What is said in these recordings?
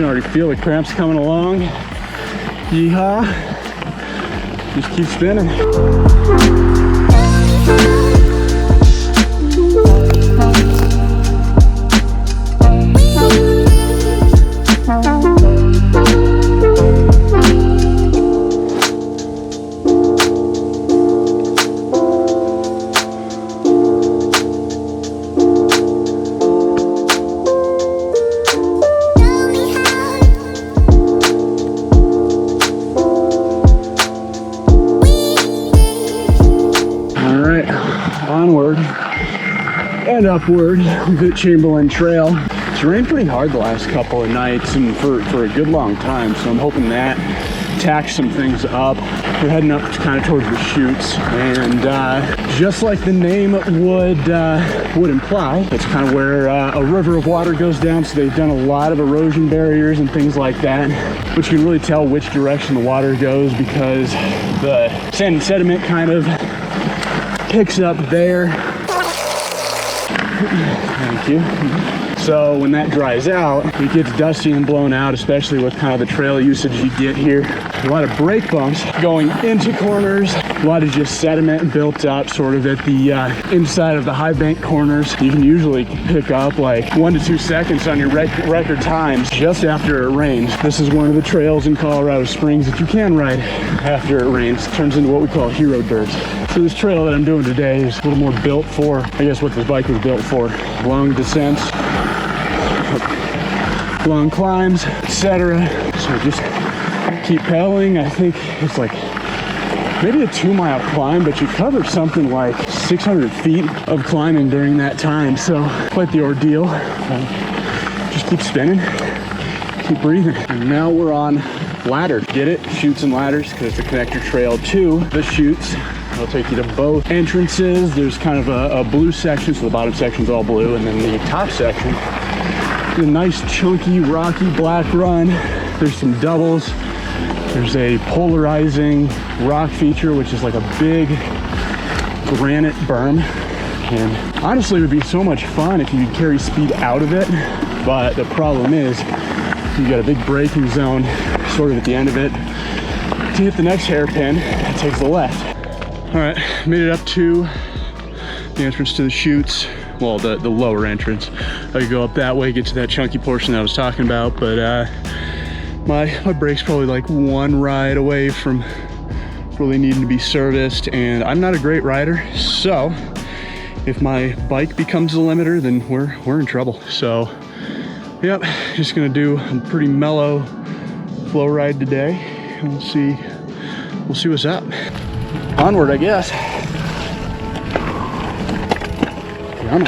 can already feel the cramps coming along. Yeehaw. Just keep spinning. Onward and upward the Chamberlain Trail. It's rained pretty hard the last couple of nights and for a good long time, so I'm hoping that tacks some things up. We're heading up kind of towards the Chutes, and just like the name would imply, it's kind of where a river of water goes down, so they've done a lot of erosion barriers and things like that, but you can really tell which direction the water goes because the sand and sediment kind of picks up there. Thank you. So when that dries out, it gets dusty and blown out, especially with kind of the trail usage you get here. A lot of brake bumps going into corners, a lot of just sediment built up sort of at the inside of the high bank corners. You can usually pick up like 1 to 2 seconds on your record times just after it rains. This is one of the trails in Colorado Springs that you can ride after it rains. It turns into what we call hero dirt. So this trail that I'm doing today is a little more built for, I guess, what this bike was built for. Long descents, long climbs, etc. So just keep pedaling. I think it's like maybe a 2-mile climb, but you cover something like 600 feet of climbing during that time. So quite the ordeal. Just keep spinning, keep breathing. And now we're on ladder. Get it? Chutes and ladders, because it's a connector trail to the Chutes. It'll take you to both entrances. There's kind of a blue section, so the bottom section's all blue, and then the top section, a nice chunky rocky black run. There's some doubles. There's a polarizing rock feature, which is like a big granite berm, and honestly it would be so much fun if you could carry speed out of it, but the problem is you got a big braking zone sort of at the end of it. To hit the next hairpin, it takes the left. All right, made it up to the entrance to the Chutes. Well, the lower entrance. I could go up that way, get to that chunky portion that I was talking about, but my brake's probably like one ride away from really needing to be serviced, and I'm not a great rider, so if my bike becomes the limiter, then we're in trouble. So, yep, just gonna do a pretty mellow flow ride today, and we'll see what's up. Onward, I guess. Yum.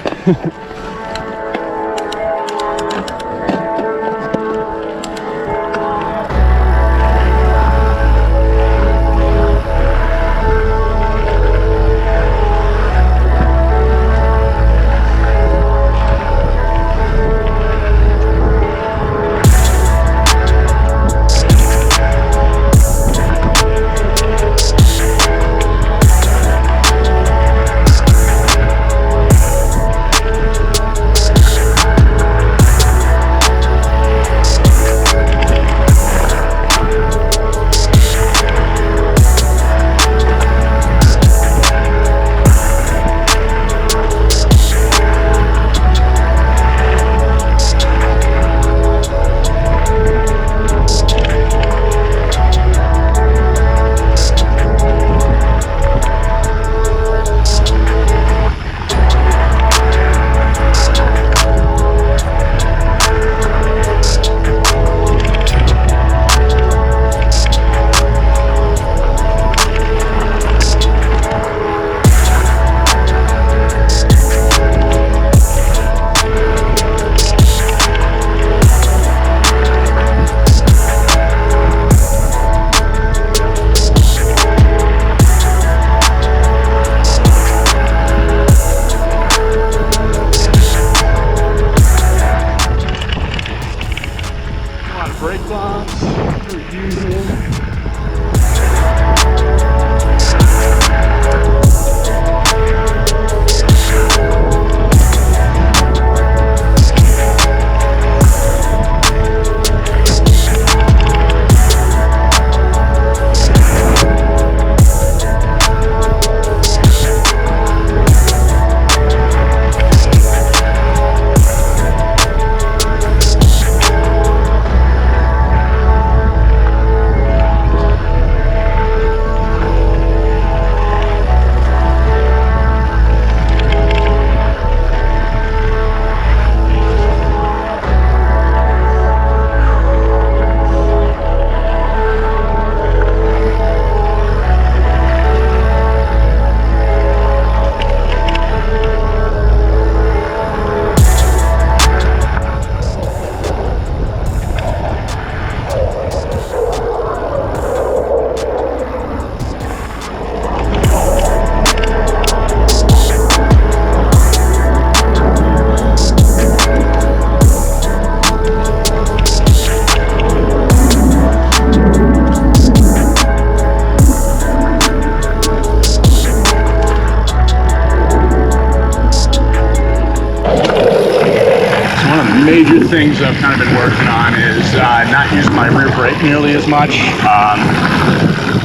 things I've kind of been working on is not using my rear brake nearly as much.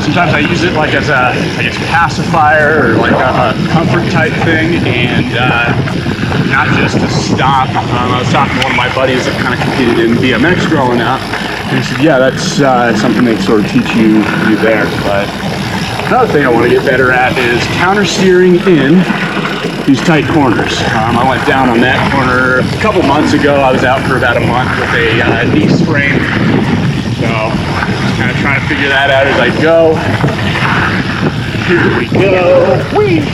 Sometimes I use it like as a, I guess, pacifier or like a comfort type thing, and not just to stop. I was talking to one of my buddies that kind of competed in BMX growing up, and he said, yeah, that's something they sort of teach you there. But another thing I want to get better at is counter steering in these tight corners. I went down on that corner a couple months ago. I was out for about a month with a knee sprain, so kind of trying to figure that out as I go. Here we go. Whee!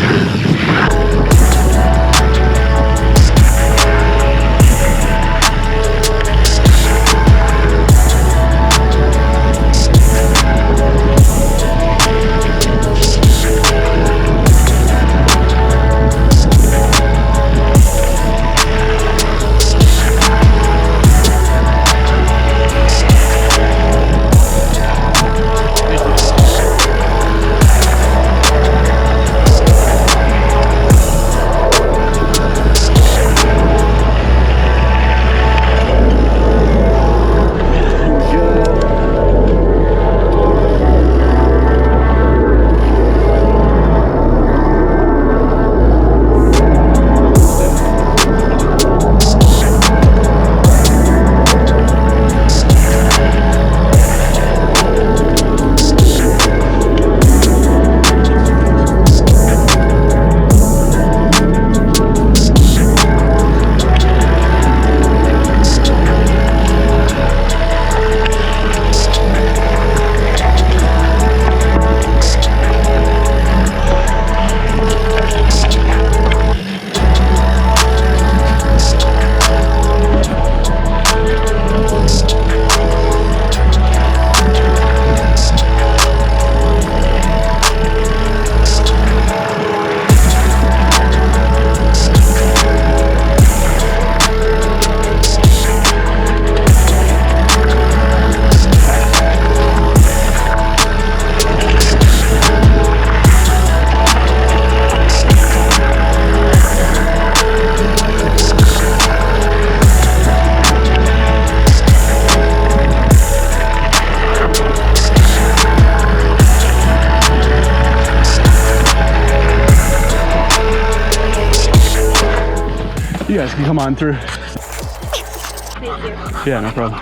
You guys can come on through. Thank you. Yeah, no problem.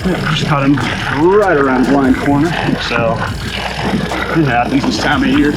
Yeah, just caught him right around the blind corner, so it happens this time of year.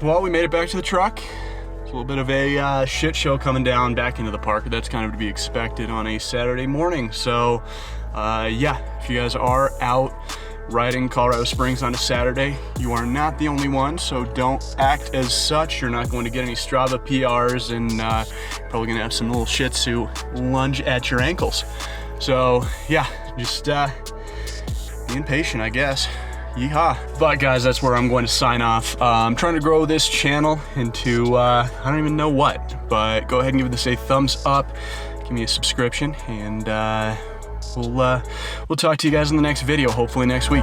Well, we made it back to the truck. little bit of a shit show coming down back into the park. That's kind of to be expected on a Saturday morning. So yeah, if you guys are out riding Colorado Springs on a Saturday, you are not the only one, so don't act as such. You're not going to get any Strava PRs, and probably gonna have some little Shih Tzu lunge at your ankles. So yeah, just being patient, I guess. Yeehaw. But guys, that's where I'm going to sign off. I'm trying to grow this channel into I don't even know what, but go ahead and give this a thumbs up, give me a subscription, and we'll talk to you guys in the next video, hopefully next week.